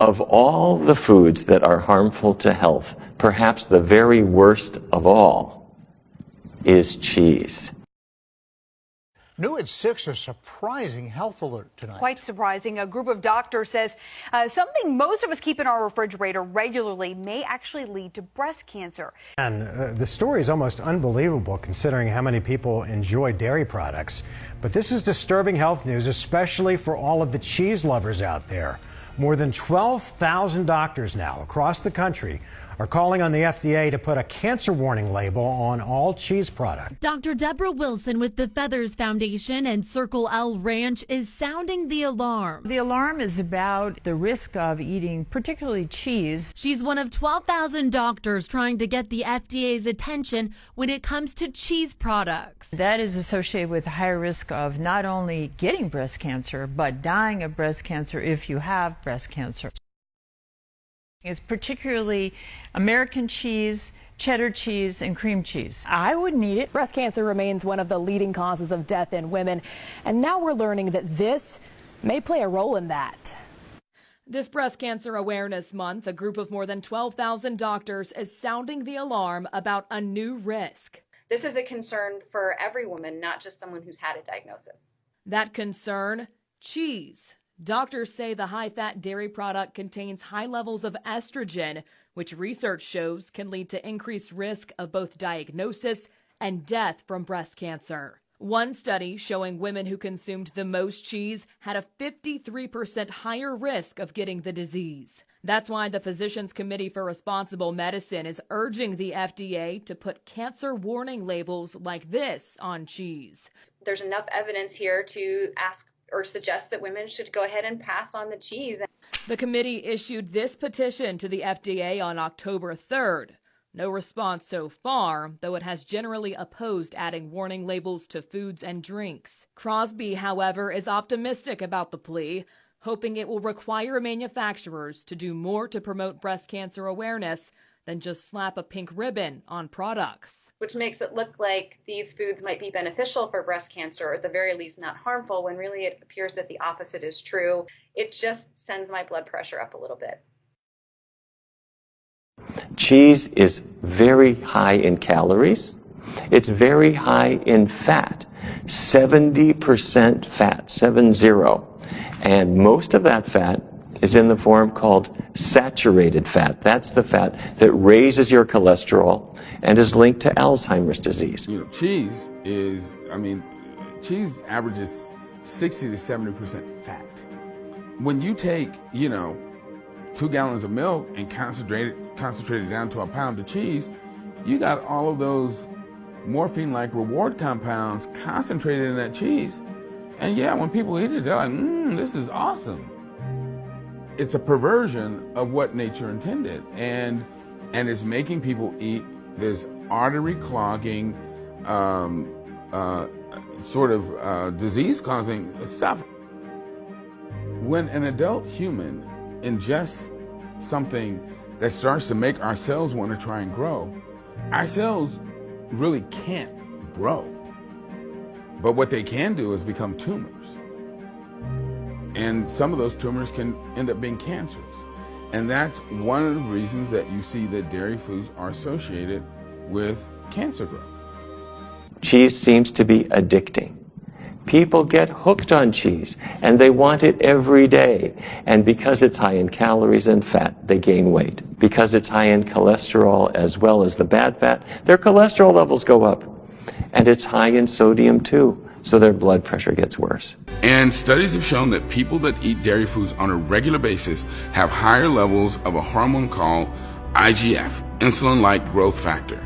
Of all the foods that are harmful to health, perhaps the very worst of all is cheese. New at 6, a surprising health alert tonight. Quite surprising. A group of doctors says something most of us keep in our refrigerator regularly may actually lead to breast cancer. And the story is almost unbelievable considering how many people enjoy dairy products. But this is disturbing health news, especially for all of the cheese lovers out there. More than 12,000 doctors now across the country are calling on the FDA to put a cancer warning label on all cheese products. Dr. Deborah Wilson with the Feathers Foundation and Circle L Ranch is sounding the alarm. The alarm is about the risk of eating particularly cheese. She's one of 12,000 doctors trying to get the FDA's attention when it comes to cheese products. That is associated with a higher risk of not only getting breast cancer, but dying of breast cancer if you have breast cancer. It's particularly American cheese, cheddar cheese, and cream cheese. I wouldn't eat it. Breast cancer remains one of the leading causes of death in women, and now we're learning that this may play a role in that. This Breast Cancer Awareness Month, a group of more than 12,000 doctors is sounding the alarm about a new risk. This is a concern for every woman, not just someone who's had a diagnosis. That concern, cheese. Doctors say the high-fat dairy product contains high levels of estrogen, which research shows can lead to increased risk of both diagnosis and death from breast cancer. One study showing women who consumed the most cheese had a 53% higher risk of getting the disease. That's why the Physicians Committee for Responsible Medicine is urging the FDA to put cancer warning labels like this on cheese. There's enough evidence here to ask or suggest that women should go ahead and pass on the cheese. The committee issued this petition to the FDA on October 3rd. No response so far, though it has generally opposed adding warning labels to foods and drinks. Crosby, however, is optimistic about the plea, hoping it will require manufacturers to do more to promote breast cancer awareness than just slap a pink ribbon on products. Which makes it look like these foods might be beneficial for breast cancer, or at the very least not harmful, when really it appears that the opposite is true. It just sends my blood pressure up a little bit. Cheese is very high in calories. It's very high in fat, 70% fat, 70. And most of that fat is in the form called saturated fat. That's the fat that raises your cholesterol and is linked to Alzheimer's disease. You know, cheese averages 60 to 70% fat. When you take, 2 gallons of milk and concentrate it down to a pound of cheese, you got all of those morphine-like reward compounds concentrated in that cheese. And yeah, when people eat it, they're like, this is awesome. It's a perversion of what nature intended, and it's making people eat this artery clogging, disease-causing stuff. When an adult human ingests something that starts to make our cells want to try and grow, our cells really can't grow. But what they can do is become tumors. And some of those tumors can end up being cancerous. And that's one of the reasons that you see that dairy foods are associated with cancer growth. Cheese seems to be addicting. People get hooked on cheese, and they want it every day. And because it's high in calories and fat, they gain weight. Because it's high in cholesterol as well as the bad fat, their cholesterol levels go up. And it's high in sodium too, so their blood pressure gets worse. And studies have shown that people that eat dairy foods on a regular basis have higher levels of a hormone called IGF, insulin-like growth factor.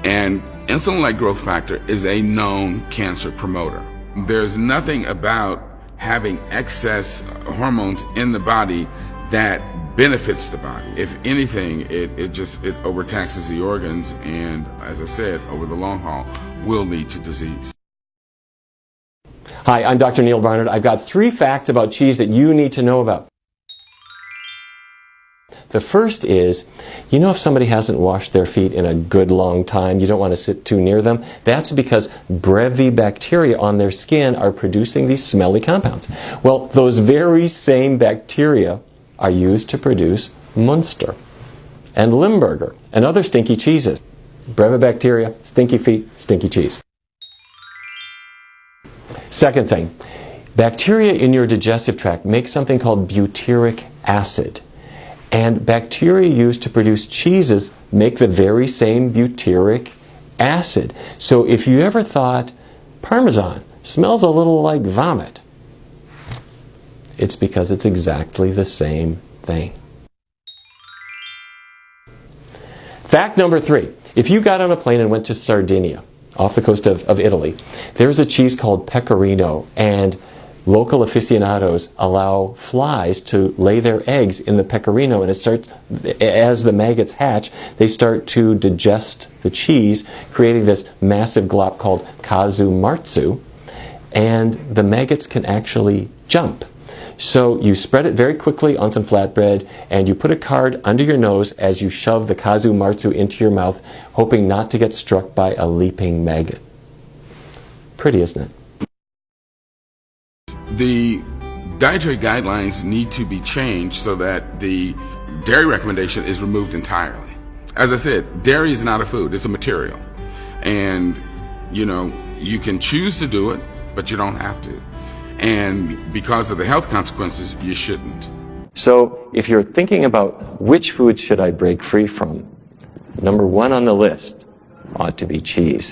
And insulin-like growth factor is a known cancer promoter. There's nothing about having excess hormones in the body that benefits the body. If anything, it overtaxes the organs, and as I said, over the long haul, will lead to disease. Hi, I'm Dr. Neil Barnard. I've got 3 facts about cheese that you need to know about. The first is, if somebody hasn't washed their feet in a good long time, you don't want to sit too near them. That's because brevibacteria on their skin are producing these smelly compounds. Well, those very same bacteria are used to produce Munster and Limburger and other stinky cheeses. Brevibacteria, stinky feet, stinky cheese. Second thing, bacteria in your digestive tract make something called butyric acid. And bacteria used to produce cheeses make the very same butyric acid. So if you ever thought Parmesan smells a little like vomit, it's because it's exactly the same thing. Fact number 3. If you got on a plane and went to Sardinia, off the coast of Italy, there's a cheese called pecorino, and local aficionados allow flies to lay their eggs in the pecorino, and it starts, as the maggots hatch, they start to digest the cheese, creating this massive glop called casu marzu, and the maggots can actually jump. So you spread it very quickly on some flatbread, and you put a card under your nose as you shove the casu marzu into your mouth, hoping not to get struck by a leaping maggot. Pretty, isn't it? The dietary guidelines need to be changed so that the dairy recommendation is removed entirely. As I said, dairy is not a food, it's a material. And, you know, you can choose to do it, but you don't have to. And because of the health consequences, you shouldn't. So if you're thinking about which foods should I break free from, number 1 on the list ought to be cheese.